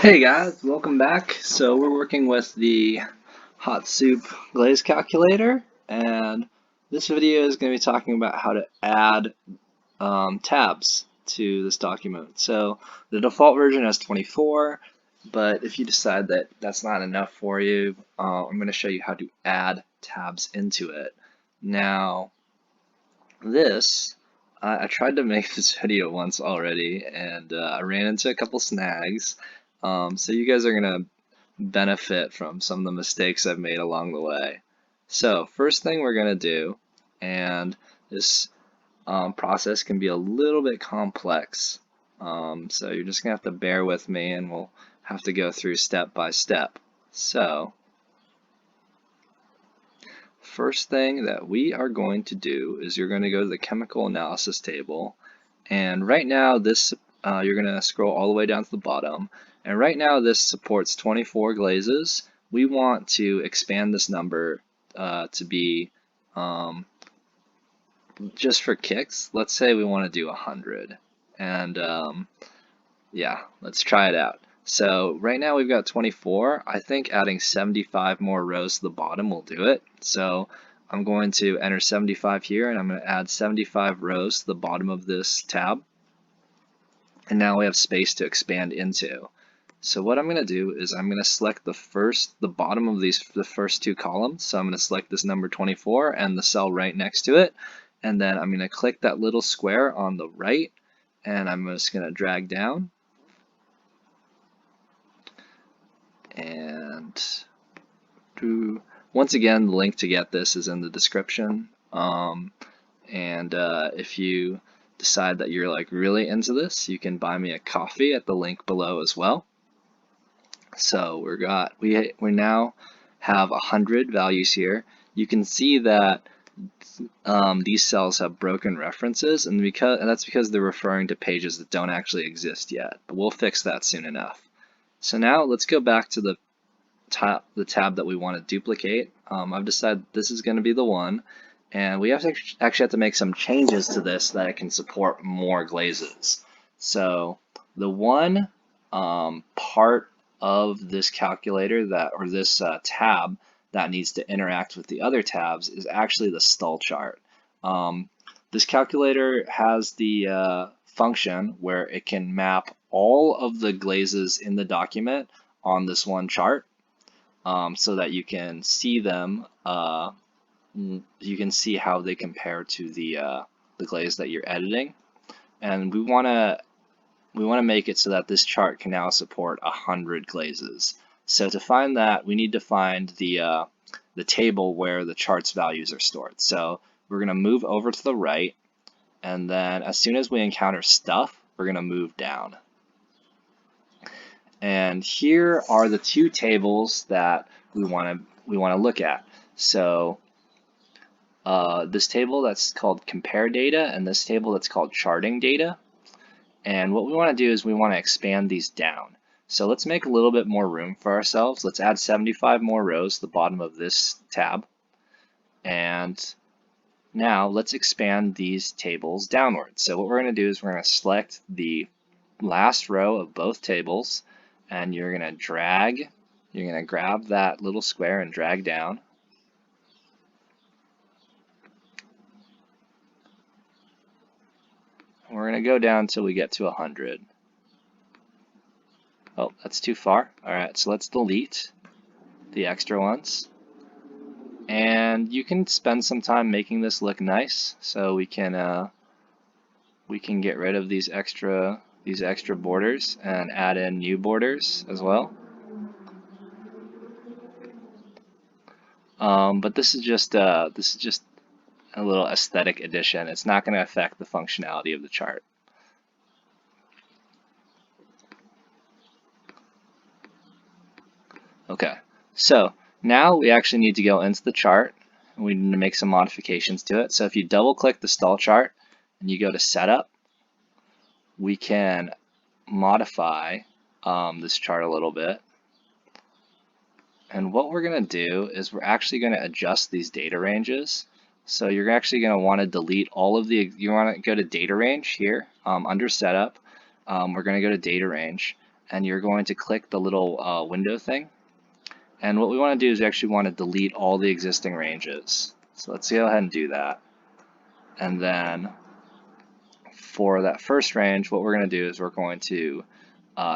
Hey guys, welcome back. So we're working with the hot soup glaze calculator, and this video is going to be talking about how to add tabs to this document. So the default version has 24, but if you decide that that's not enough for you, I'm going to show you how to add tabs into it. Now, this I tried to make this video once already, and I ran into a couple snags. So you guys are gonna benefit from some of the mistakes I've made along the way. So first thing we're gonna do, and this process can be a little bit complex, so you're just gonna have to bear with me, and we'll have to go through step by step. So first thing that we are going to do is you're going to go to the chemical analysis table, and right now this you're going to scroll all the way down to the bottom, and right now this supports 24 glazes. We want to expand this number to be just for kicks. Let's say we want to do 100, and yeah, let's try it out. So right now we've got 24. I think adding 75 more rows to the bottom will do it. So I'm going to enter 75 here, and I'm going to add 75 rows to the bottom of this tab. And now we have space to expand into. So what I'm going to do is I'm going to select the bottom of the first two columns. So I'm going to select this number 24 and the cell right next to it. And then I'm going to click that little square on the right, and I'm just going to drag down. And once again, the link to get this is in the description. If you decide that you're like really into this, you can buy me a coffee at the link below as well. So we now have 100 values here. You can see that these cells have broken references, and that's because they're referring to pages that don't actually exist yet. But we'll fix that soon enough. So now let's go back to the tab that we want to duplicate. I've decided this is going to be the one, and we actually have to make some changes to this so that it can support more glazes. So the one part of this calculator or this tab that needs to interact with the other tabs is actually the stall chart. This calculator has the function where it can map all of the glazes in the document on this one chart, so that you can see them. You can see how they compare to the glaze that you're editing, and we want to make it so that this chart can now support 100 glazes. So to find that, we need to find the table where the chart's values are stored. So we're going to move over to the right, and then as soon as we encounter stuff, we're going to move down. And here are the two tables that we want to look at. So this table that's called compare data, and this table that's called charting data. And what we want to do is we want to expand these down. So let's make a little bit more room for ourselves. Let's add 75 more rows to the bottom of this tab. And now let's expand these tables downwards. So what we're going to do is we're going to select the last row of both tables, and you're going to grab that little square and drag down. And we're going to go down until we get to 100. Oh, that's too far. All right, so let's delete the extra ones. And you can spend some time making this look nice, so we can get rid of these extra borders and add in new borders as well. But this is just a little aesthetic addition. It's not going to affect the functionality of the chart. Okay, so now we actually need to go into the chart, and we need to make some modifications to it. So if you double click the stall chart and you go to setup, we can modify this chart a little bit. And what we're going to do is we're actually going to adjust these data ranges. So you're actually going to want to delete all of you want to go to data range here under setup. We're going to go to data range, and you're going to click the little window thing. And what we want to do is we actually want to delete all the existing ranges. So let's go ahead and do that. And then for that first range, what we're going to do is we're going to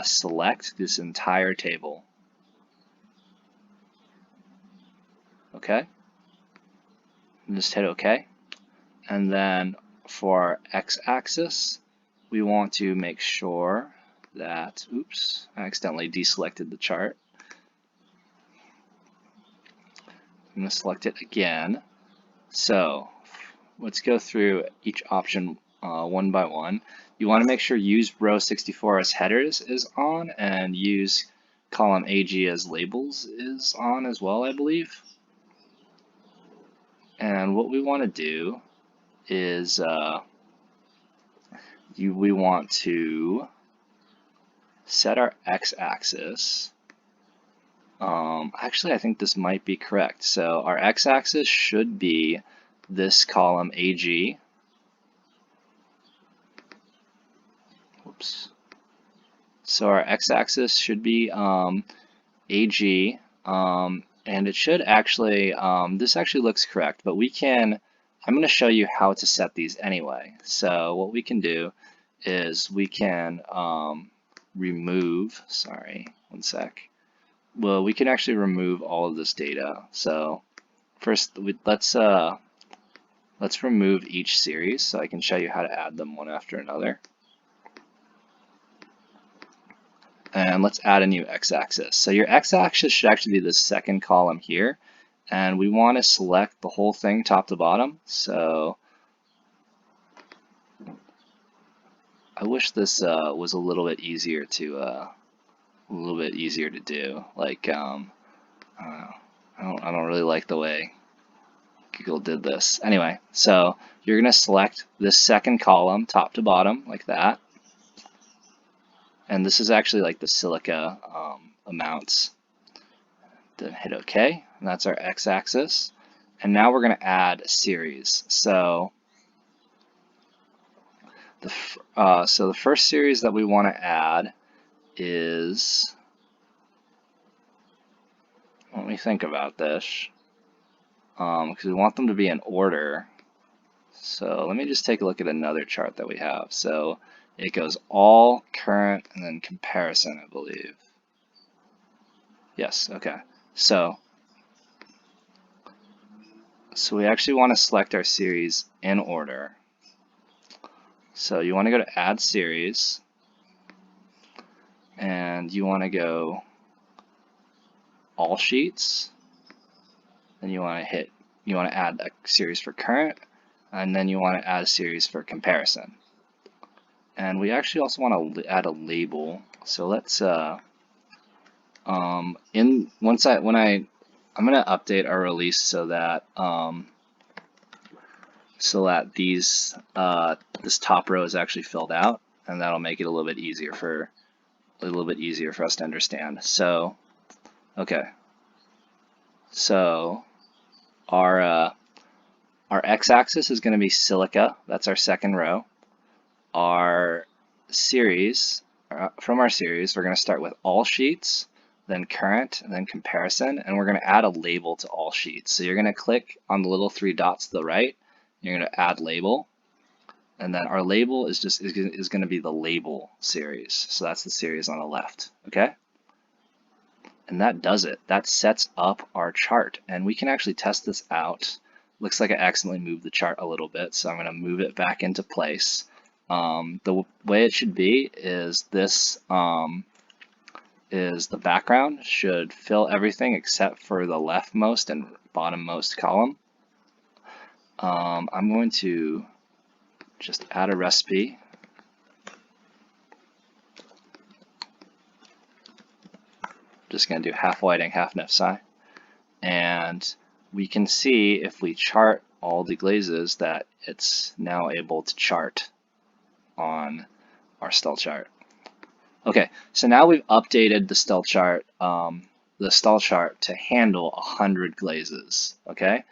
select this entire table. Okay? And just hit OK. And then for our x-axis, we want to make sure that, oops, I accidentally deselected the chart. I'm going to select it again. So let's go through each option one by one. You want to make sure use row 64 as headers is on, and use column AG as labels is on as well, I believe. And what we want to do is we want to set our x-axis. Actually, I think this might be correct. So our x-axis should be this column AG. Whoops. So our x-axis should be AG, and it should actually, this actually looks correct, but I'm going to show you how to set these anyway. So what we can do is we can remove, sorry, one sec. Well, we can actually remove all of this data. So first, let's remove each series so I can show you how to add them one after another. And let's add a new x-axis. So your x-axis should actually be the second column here, and we want to select the whole thing top to bottom. So I wish this was a little bit easier to do. Like I don't really like the way Google did this. Anyway, so you're going to select this second column top to bottom like that. And this is actually like the silica amounts. Then hit OK, and that's our x-axis. And now we're going to add a series. So the first series that we want to add is, let me think about this, because we want them to be in order. So let me just take a look at another chart that we have. So it goes all, current, and then comparison, I believe. Yes, okay. So we actually want to select our series in order. So you want to go to Add Series, and you want to go All Sheets, and you want to add a series for current, and then you want to add a series for comparison. And we actually also want to add a label. So let's I'm going to update our release so that these this top row is actually filled out, and that'll make it a little bit easier for us to understand. So okay, so our x-axis is going to be silica. That's our second row. Our series, from our series, we're going to start with all sheets, then current, and then comparison, and we're going to add a label to all sheets. So you're going to click on the little three dots to the right, you're going to add label, and then our label is going to be the label series. So that's the series on the left, okay? And that does it. That sets up our chart, and we can actually test this out. Looks like I accidentally moved the chart a little bit, so I'm going to move it back into place. The way it should be is this is the background should fill everything except for the leftmost and bottommost column. I'm going to just add a recipe. Just going to do half whiting, half nifsi. And we can see if we chart all the glazes that it's now able to chart on our stall chart. Okay, so now we've updated the stall chart to handle 100 glazes. Okay,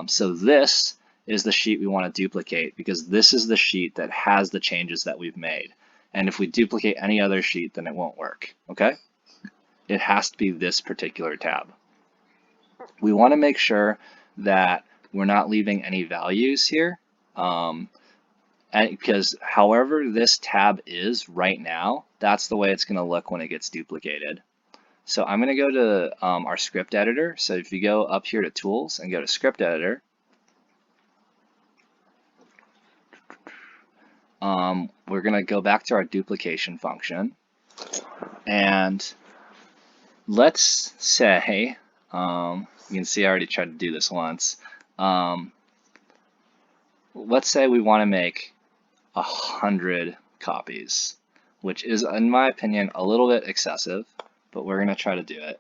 so this is the sheet we want to duplicate because this is the sheet that has the changes that we've made. And if we duplicate any other sheet, then it won't work, okay? It has to be this particular tab. We want to make sure that we're not leaving any values here, because however this tab is right now, that's the way it's going to look when it gets duplicated. So I'm going to go to our script editor. So if you go up here to Tools and go to Script Editor, we're going to go back to our duplication function. And let's say, you can see I already tried to do this once. Let's say we want to make 100 copies, which is, in my opinion, a little bit excessive, but we're going to try to do it.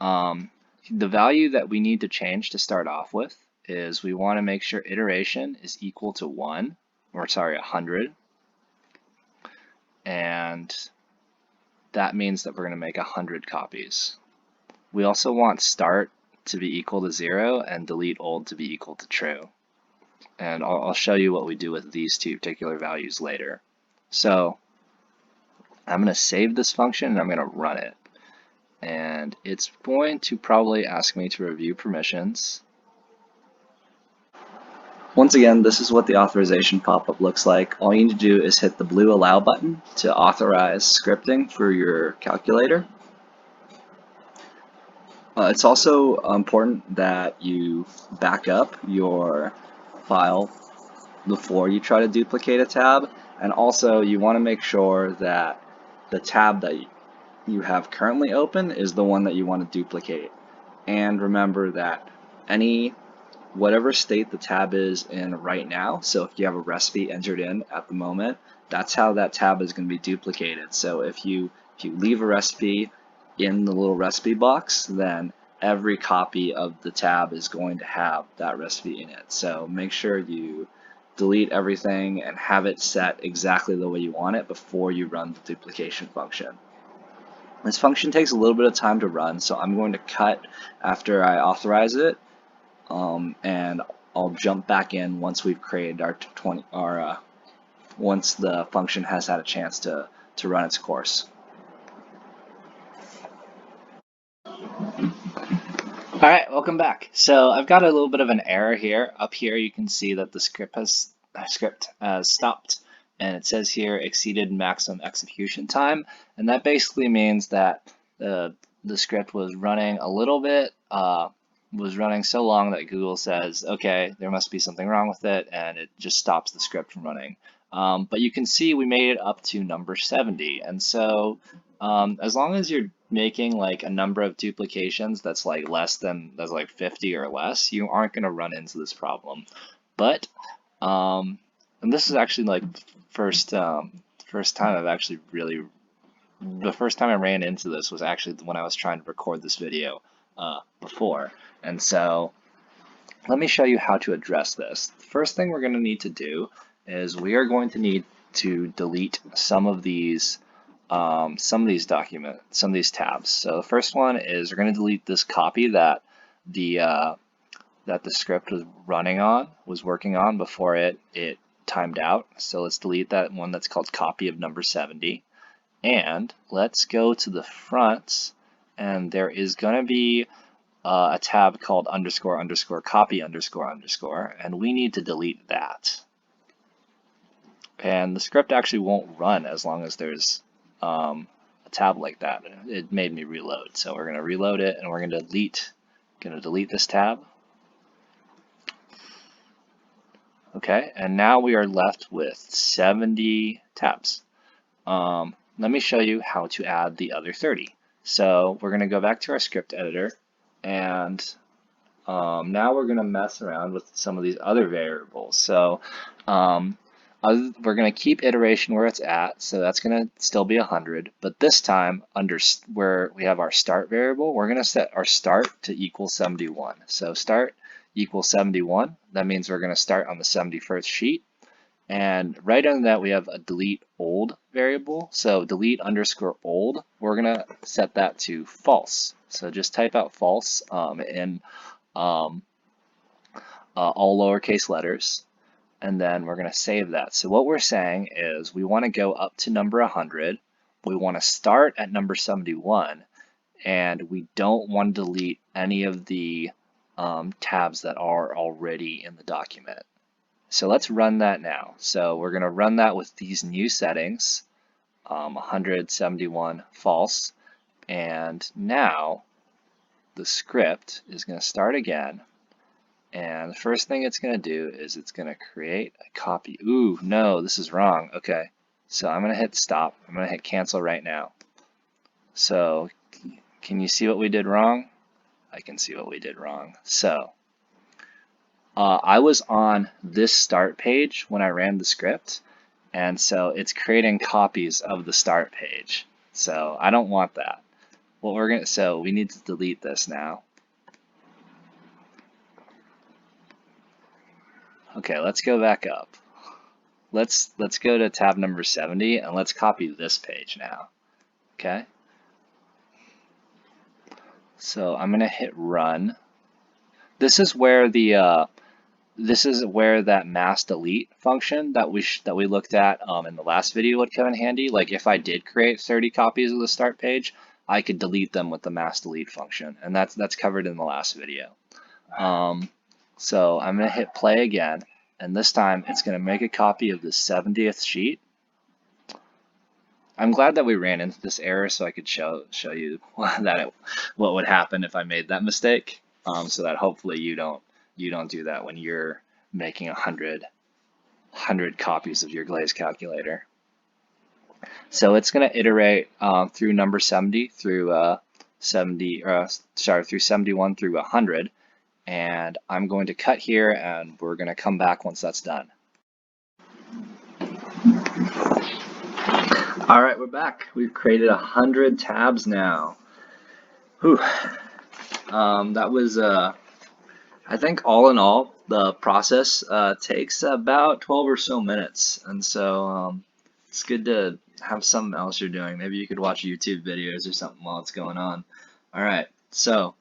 The value that we need to change to start off with is we want to make sure iteration is equal to 100. And that means that we're going to make 100 copies. We also want start to be equal to 0 and delete old to be equal to true. And I'll show you what we do with these two particular values later. So I'm going to save this function and I'm going to run it. And it's going to probably ask me to review permissions. Once again, this is what the authorization pop-up looks like. All you need to do is hit the blue Allow button to authorize scripting for your calculator. It's also important that you back up your file before you try to duplicate a tab, and also you want to make sure that the tab that you have currently open is the one that you want to duplicate. And remember that whatever state the tab is in right now, so if you have a recipe entered in at the moment, that's how that tab is going to be duplicated. So if you leave a recipe in the little recipe box, then every copy of the tab is going to have that recipe in it. So make sure you delete everything and have it set exactly the way you want it before you run the duplication function. This function takes a little bit of time to run, so I'm going to cut after I authorize it, and I'll jump back in once we've created once the function has had a chance to run its course. All right, welcome back. So I've got a little bit of an error here. Up here you can see that the script has stopped, and it says here exceeded maximum execution time, and that basically means that the script was running a little bit, was running so long that Google says, okay, there must be something wrong with it, and it just stops the script from running. But you can see we made it up to number 70, and so as long as you're making like a number of duplications that's like 50 or less, you aren't going to run into this problem. But and this is actually like first time I've actually really, the first time I ran into this was actually when I was trying to record this video before. And so let me show you how to address this. The first thing we're going to need to do is we are going to need to delete some of these tabs. So the first one is we're going to delete this copy that the script was working on before it timed out. So let's delete that one that's called copy of number 70. And let's go to the front, and there is going to be a tab called underscore underscore copy underscore underscore, and we need to delete that. And the script actually won't run as long as there's a tab like that. It made me reload, so we're going to reload it, and we're going to delete this tab. Okay, and now we are left with 70 tabs. Let me show you how to add the other 30. So we're going to go back to our script editor, and now we're going to mess around with some of these other variables. So we're going to keep iteration where it's at, so that's going to still be 100, but this time under where we have our start variable, we're going to set our start to equal 71. So start equals 71, that means we're going to start on the 71st sheet, and right under that we have a delete old variable. So delete underscore old, we're going to set that to false. So just type out false in all lowercase letters. and then we're going to save that. So what we're saying is we want to go up to number 100. We want to start at number 71, and we don't want to delete any of the tabs that are already in the document. So let's run that now. So we're going to run that with these new settings, 171 false, and now the script is going to start again. And the first thing it's going to do is it's going to create a copy. Ooh, no, this is wrong. Okay, so I'm going to hit stop. I'm going to hit cancel right now. So can you see what we did wrong? I can see what we did wrong. So I was on this start page when I ran the script, and so it's creating copies of the start page. So I don't want that. So we need to delete this now. Okay, let's go back up. Let's go to tab number 70 and let's copy this page now. Okay. So I'm gonna hit run. This is where that mass delete function that we looked at in the last video would come in handy. Like if I did create 30 copies of the start page, I could delete them with the mass delete function, and that's covered in the last video. So I'm going to hit play again, and this time it's going to make a copy of the 70th sheet. I'm glad that we ran into this error so I could show you what would happen if I made that mistake, so that hopefully you don't do that when you're making 100 copies of your glaze calculator. So it's going to iterate through number 70 through 71 through 100. And I'm going to cut here, and we're going to come back once that's done. All right, we're back. We've created 100 tabs now. Whew. That was, I think all in all, the process takes about 12 or so minutes. And so it's good to have something else you're doing. Maybe you could watch YouTube videos or something while it's going on. All right, so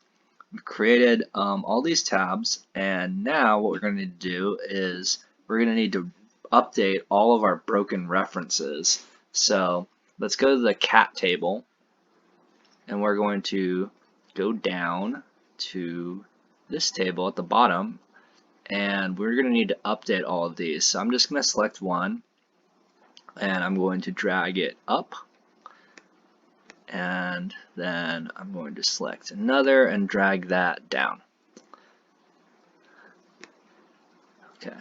we've created all these tabs, and now what we're going to need to do is we're going to need to update all of our broken references. So let's go to the cat table, and we're going to go down to this table at the bottom, and we're going to need to update all of these. So I'm just going to select one, and I'm going to drag it up. And then I'm going to select another and drag that down. Okay,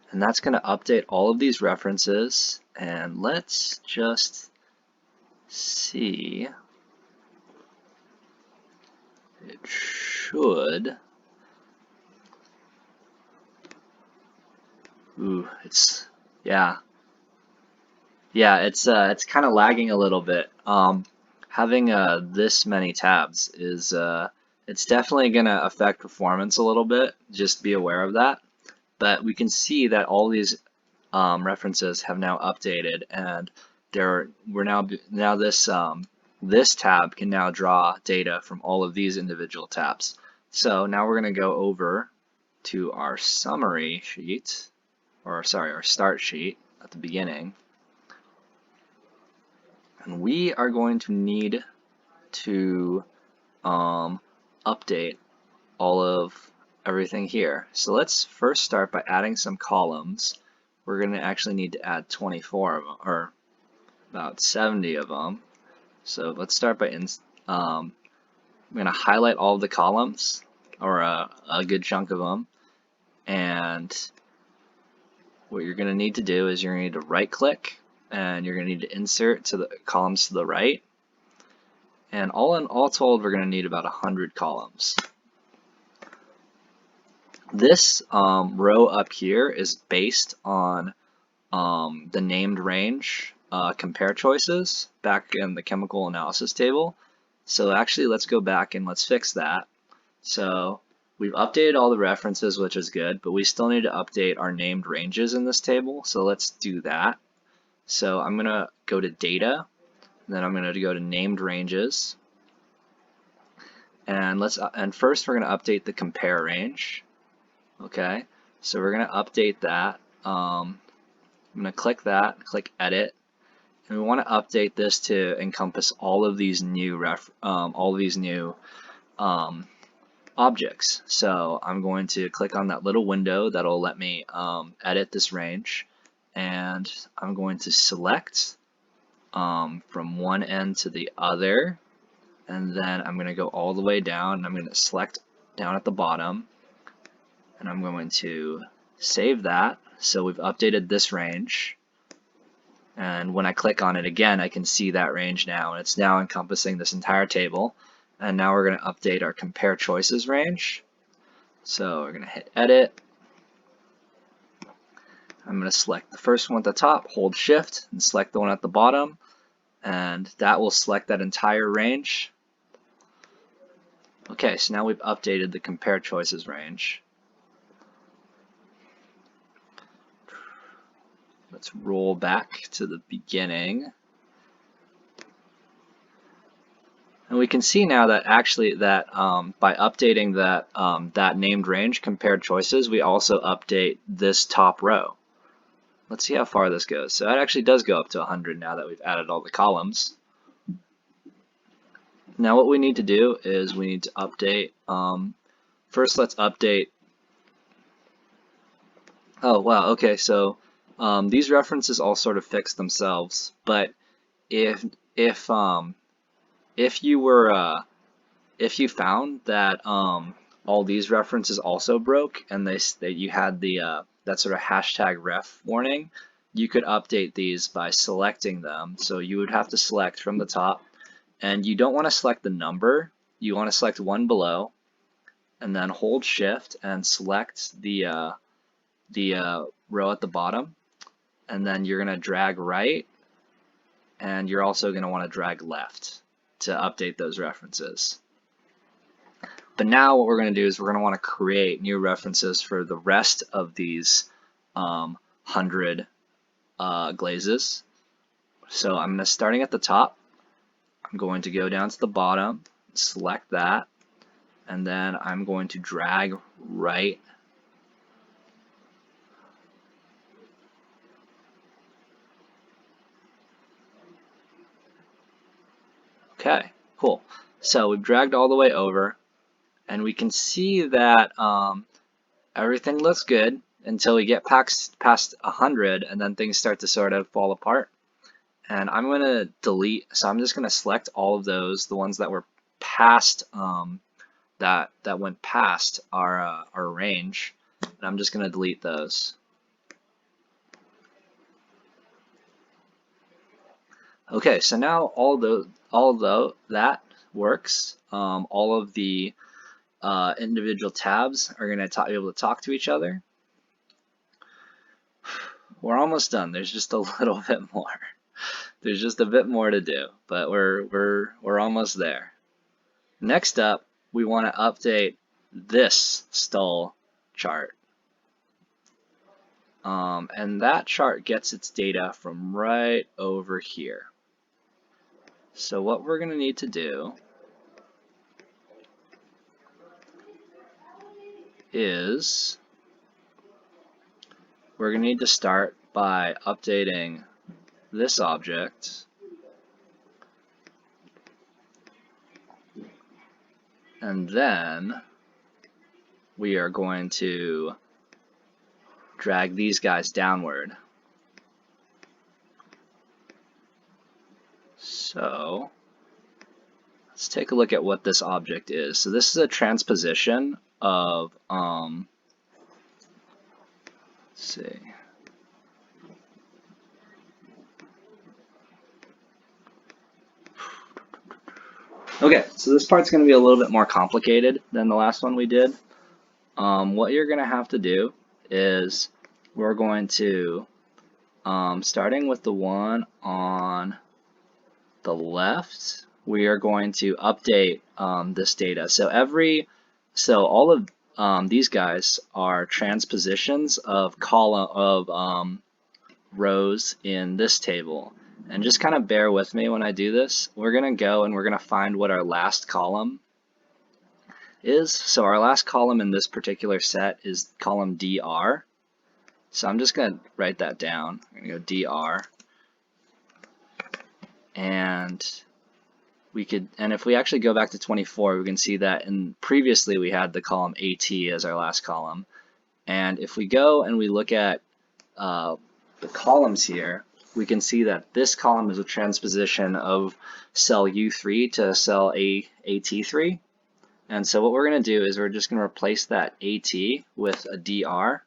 and that's going to update all of these references. And let's just see. It should. Ooh, it's it's kind of lagging a little bit. Having this many tabs is it's definitely going to affect performance a little bit. Just be aware of that. But we can see that all these references have now updated, and this tab can now draw data from all of these individual tabs. So now we're going to go over to our summary sheet, or sorry, our start sheet at the beginning. And we are going to need to update all of everything here. So let's first start by adding some columns. We're going to actually need to add 24 of them, or about 70 of them. So let's start by I'm going to highlight all of the columns, or a good chunk of them. And what you're going to need to do is you're going to need to right click, and you're going to need to insert to the columns to the right. And all told, we're going to need about 100 columns. This row up here is based on the named range compare choices back in the chemical analysis table. So actually, let's go back and let's fix that. So we've updated all the references, which is good, but we still need to update our named ranges in this table. So let's do that. So I'm going to go to data, and then I'm going to go to named ranges. And first we're going to update the compare range. Okay, so we're going to update that, I'm going to click that, click edit, and we want to update this to encompass all of these new objects. So I'm going to click on that little window that'll let me edit this range, and I'm going to select from one end to the other, and then I'm going to go all the way down, and I'm going to select down at the bottom, and I'm going to save that. So we've updated this range, and when I click on it again, I can see that range now, and it's now encompassing this entire table. And now we're going to update our compare choices range. So we're going to hit edit. I'm going to select the first one at the top, hold shift, and select the one at the bottom, and that will select that entire range. Okay, so now we've updated the compare choices range. Let's roll back to the beginning. And we can see now that actually that by updating that named range, compared choices, we also update this top row. Let's see how far this goes. So that actually does go up to 100 now that we've added all the columns. Now what we need to do is we need to update, first let's update, oh wow, okay, so these references all sort of fix themselves, but if you found that all these references also broke and that you had the that sort of hashtag ref warning, you could update these by selecting them. So you would have to select from the top, and you don't want to select the number, you want to select one below, and then hold shift and select the row at the bottom, and then you're going to drag right, and you're also going to want to drag left to update those references. But now what we're going to do is we're going to want to create new references for the rest of these 100 glazes. So I'm going to, starting at the top, I'm going to go down to the bottom, select that, and then I'm going to drag right. Okay, cool. So we've dragged all the way over, and we can see that everything looks good until we get past 100, and then things start to sort of fall apart. And I'm going to delete, so I'm just going to select all of those, the ones that were past, that went past our range, and I'm just going to delete those. Okay, so now although that works, all of the individual tabs are going to be able to talk to each other. We're almost done. There's just a little bit more. There's just a bit more to do, but we're almost there. Next up, we want to update this stall chart. And that chart gets its data from right over here. So what we're going to need to do is we're going to need to start by updating this object, and then we are going to drag these guys downward. So let's take a look at what this object is. So this is a transposition of, let's see. Okay, so this part's going to be a little bit more complicated than the last one we did. What you're going to have to do is we're going to, starting with the one on the left, we are going to update this data. So all of these guys are transpositions of rows in this table. And just kind of bear with me when I do this. We're going to go and we're going to find what our last column is. So our last column in this particular set is column DR. So I'm just going to write that down. I'm going to go dr, and if we actually go back to 24, we can see that previously we had the column AT as our last column. And if we go and we look at the columns here, we can see that this column is a transposition of cell U3 to cell AT3. And so what we're going to do is we're just going to replace that AT with a DR.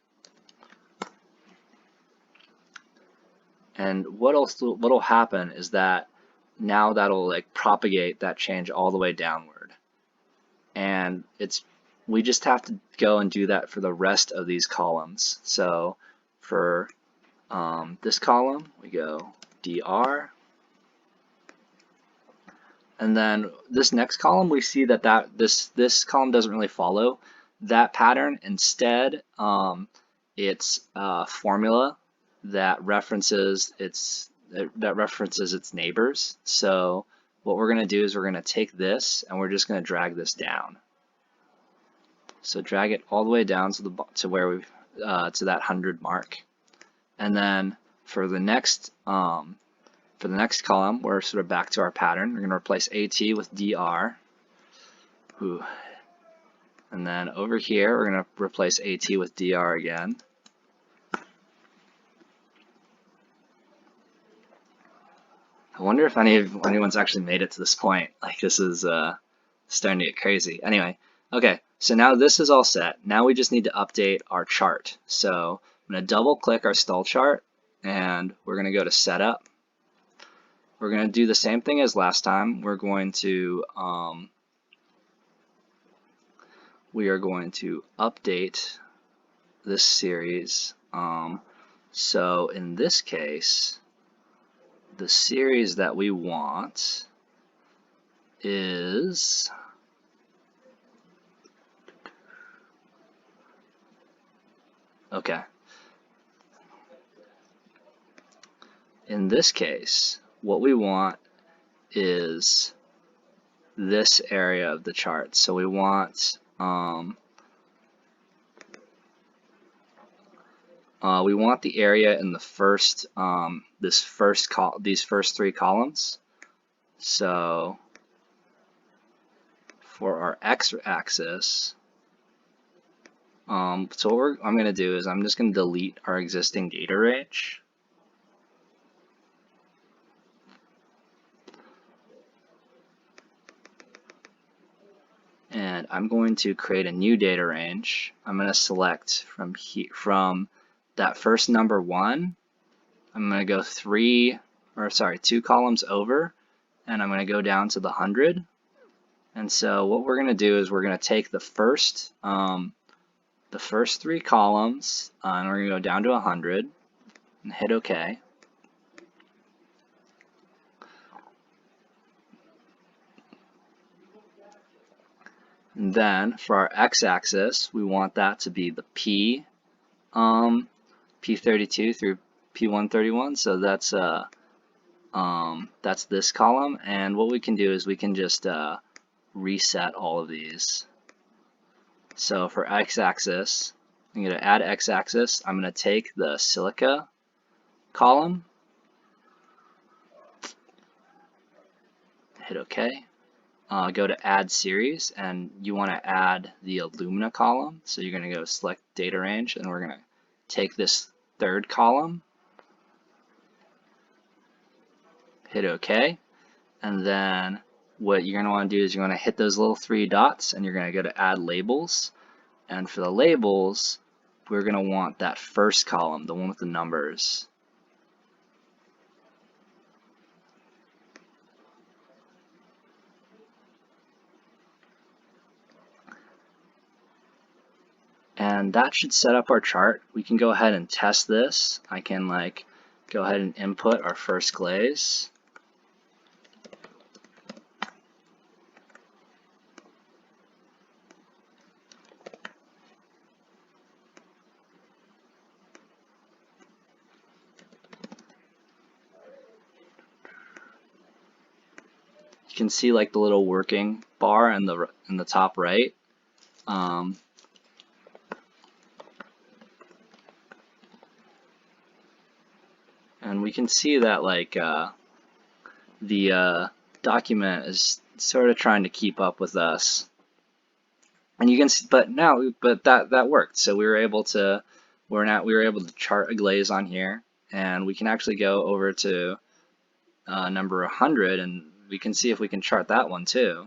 And what'll happen is that now that'll like propagate that change all the way downward. And we just have to go and do that for the rest of these columns. So for this column, we go dr. And then this next column, we see that this column doesn't really follow that pattern. Instead, it's a formula that references its neighbors. So what we're going to do is we're going to take this and we're just going to drag this down. So drag it all the way down to where we to that 100 mark. And then for the next column, we're sort of back to our pattern. We're going to replace AT with DR. Ooh. And then over here, we're going to replace AT with DR again. I wonder if anyone's actually made it to this point. Like, this is starting to get crazy. Anyway, okay, so now this is all set. Now we just need to update our chart. So I'm going to double click our stall chart, and we're going to go to Setup. We're going to do the same thing as last time. We are going to update this series. So in this case, the series that we want is okay. In this case, what we want is this area of the chart. So we want the area in the first these first three columns. So for our x-axis, so what I'm going to do is I'm just going to delete our existing data range. And I'm going to create a new data range. I'm going to select from that first number 1. I'm going to go 2 columns over, and I'm going to go down to the 100. And so what we're going to do is we're going to take the first 3 columns, and we're going to go down to 100 and hit OK. And then for our x-axis, we want that to be the P32 through P131. So that's this column. And what we can do is we can just reset all of these. So for x-axis, I'm going to add x-axis. I'm going to take the silica column, hit OK. Go to add series, and you want to add the alumina column. So you're going to go select data range, and we're going to take this third column, hit OK, and then what you're going to want to do is you're going to hit those little 3 dots, and you're going to go to add labels. And for the labels, we're going to want that first column, the one with the numbers. And that should set up our chart. We can go ahead and test this. I can go ahead and input our first glaze. You can see like the little working bar in the top right. and we can see that like the document is sort of trying to keep up with us. And you can see, but that worked. So we were able to chart a glaze on here, and we can actually go over to number 100, and we can see if we can chart that one too.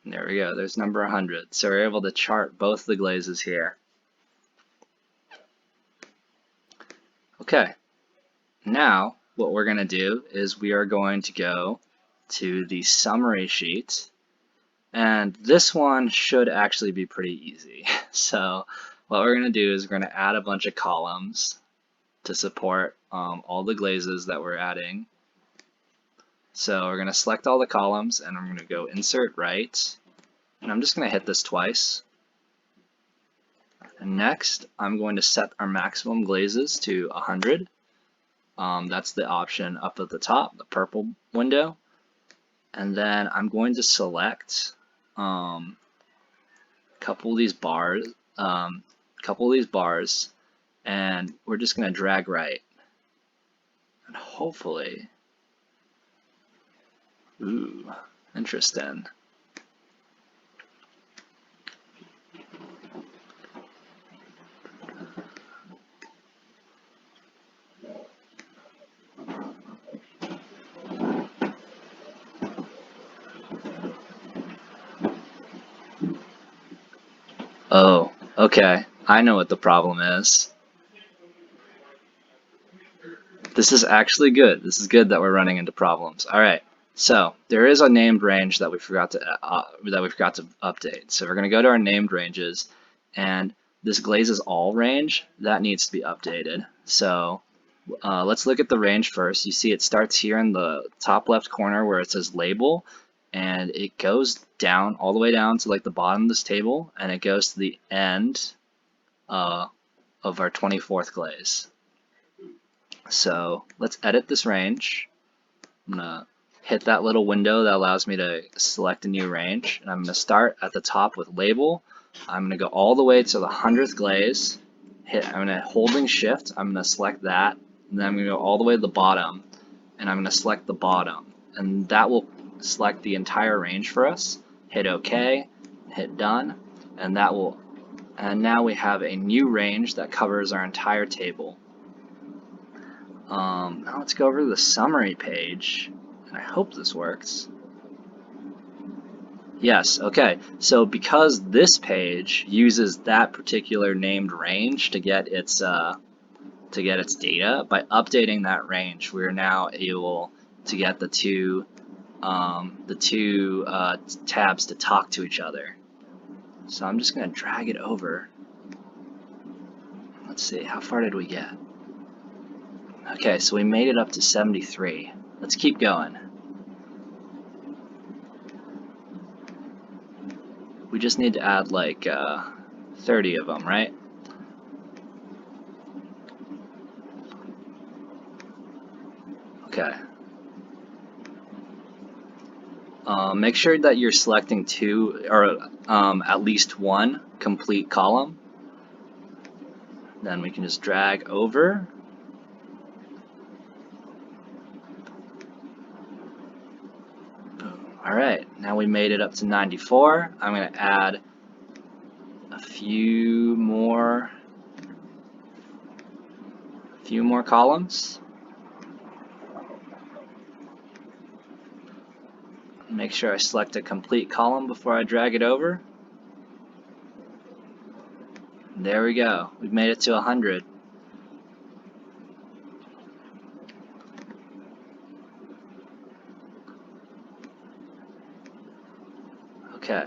There we go, there's number 100. So we're able to chart both the glazes here. Okay, now what we're going to do is we are going to go to the summary sheet, and this one should actually be pretty easy. So what we're going to do is we're going to add a bunch of columns to support all the glazes that we're adding. So we're going to select all the columns, and I'm going to go Insert Right, and I'm just going to hit this twice. And next, I'm going to set our maximum glazes to 100. That's the option up at the top, the purple window. And then I'm going to select a couple of these bars, and we're just going to drag right. And hopefully, ooh, interesting. Oh, okay. I know what the problem is. This is actually good. This is good that we're running into problems. All right. So there is a named range that we forgot to update. So we're going to go to our named ranges, and this glazes all range that needs to be updated. So let's look at the range first. You see it starts here in the top left corner where it says label, and it goes down all the way down to like the bottom of this table, and it goes to the end of our 24th glaze. So let's edit this range. I'm gonna hit that little window that allows me to select a new range, and I'm gonna start at the top with label. I'm gonna go all the way to the 100th glaze. I'm gonna holding shift, I'm gonna select that, and then I'm gonna go all the way to the bottom, and I'm gonna select the bottom, and that will select the entire range for us. Hit OK, hit done, and now we have a new range that covers our entire table. Now let's go over to the summary page, and I hope this works. Yes, okay. So because this page uses that particular named range to get its data, by updating that range, we're now able to get the two tabs to talk to each other. So I'm just going to drag it over. Let's see, how far did we get? Okay, so we made it up to 73. Let's keep going. We just need to add like 30 of them, right? Okay. Make sure that you're selecting two, or at least one complete column. Then we can just drag over. Alright, now we made it up to 94. I'm going to add a few more columns. Make sure I select a complete column before I drag it over. There we go. We've made it to 100. Okay.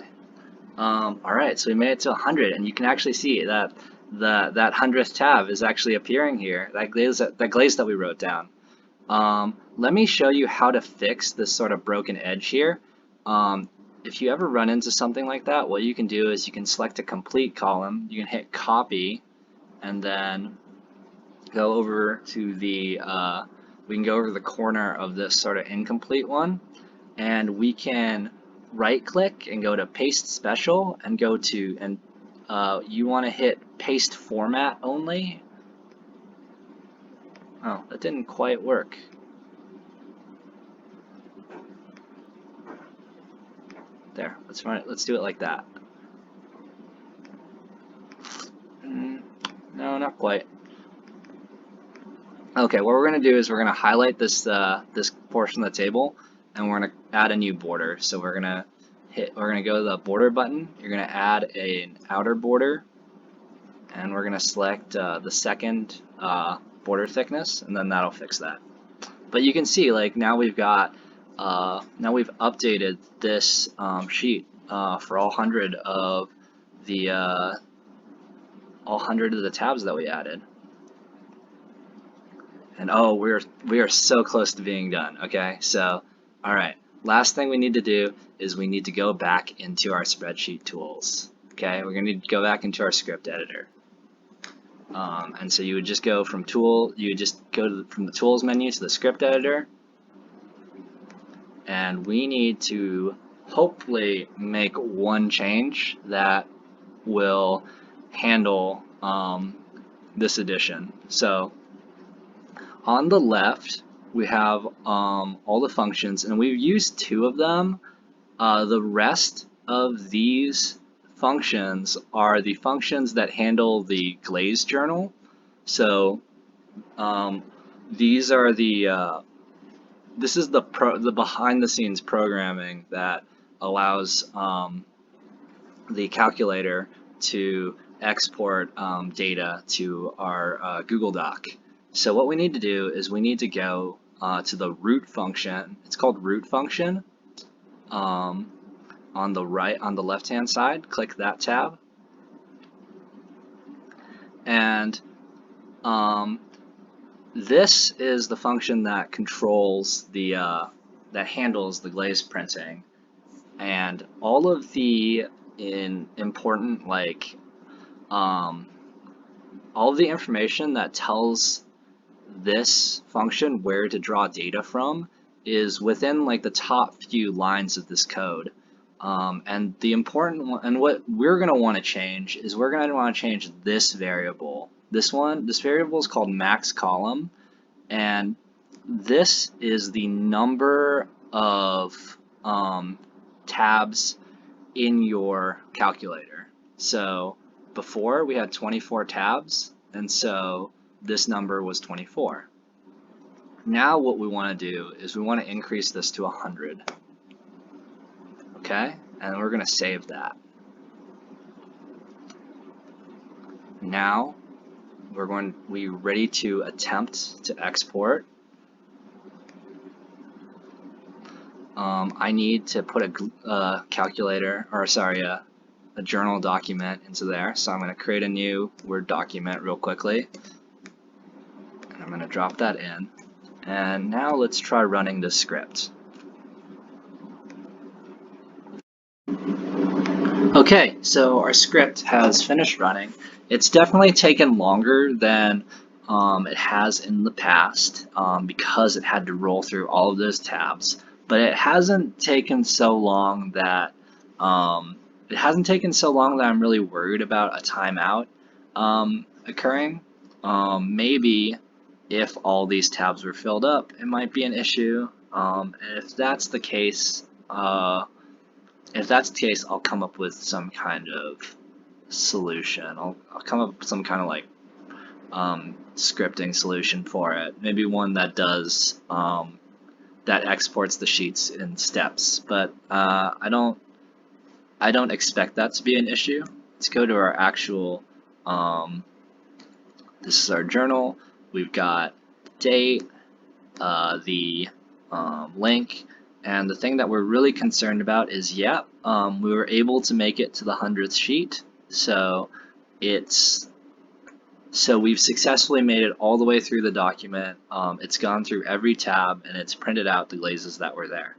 Alright, so we made it to 100, and you can actually see that that 100th tab is actually appearing here, that glaze that we wrote down. Let me show you how to fix this sort of broken edge here. If you ever run into something like that, what you can do is you can select a complete column, you can hit copy, and then go over to the, we can go over the corner of this sort of incomplete one, and we can right click and go to paste special and go to, and you want to hit paste format only. Oh, that didn't quite work. There, let's run it. Let's do it like that. No, not quite. Okay, what we're going to do is we're going to highlight this this portion of the table, and we're going to add a new border. So we're going to go to the border button. You're going to add an outer border, and we're going to select the second border thickness, and then that'll fix that. But you can see, like, now we've got now we've updated this sheet for all 100 of the tabs that we added. And oh, we are so close to being done. Okay, so all right, last thing we need to do is we need to go back into our spreadsheet tools. Okay, we're gonna need to go back into our script editor. And so you would just go from from the tools menu to the script editor, and we need to hopefully make one change that will handle this addition. So on the left, we have all the functions, and we've used 2 of them. The rest of these functions are the functions that handle the glaze journal. So these are this is the behind-the-scenes programming that allows the calculator to export data to our Google Doc. So what we need to do is we need to go to the root function. It's called root function. On the left-hand side, click that tab, and this is the function that controls that handles the glaze printing, and all of the important, like all of the information that tells this function where to draw data from is within like the top few lines of this code. And the important one, and what we're going to want to change is we're going to want to change this variable. This variable is called max column, and this is the number of tabs in your calculator. So before we had 24 tabs, and so this number was 24. Now what we want to do is we want to increase this to 100. Okay, and we're going to save that. Now we're ready to attempt to export. I need to put a a journal document into there. So I'm going to create a new Word document real quickly. And I'm going to drop that in. And now let's try running this script. Okay, so our script has finished running. It's definitely taken longer than it has in the past because it had to roll through all of those tabs. But it hasn't taken so long that I'm really worried about a timeout occurring. Maybe if all these tabs were filled up, it might be an issue. And if that's the case, I'll come up with some kind of solution. I'll come up with some kind of like scripting solution for it. Maybe one that does that exports the sheets in steps. But I don't expect that to be an issue. Let's go to our actual. This is our journal. We've got date, the link. And the thing that we're really concerned about is, we were able to make it to the 100th sheet, so it's So we've successfully made it all the way through the document. It's gone through every tab and it's printed out the glazes that were there.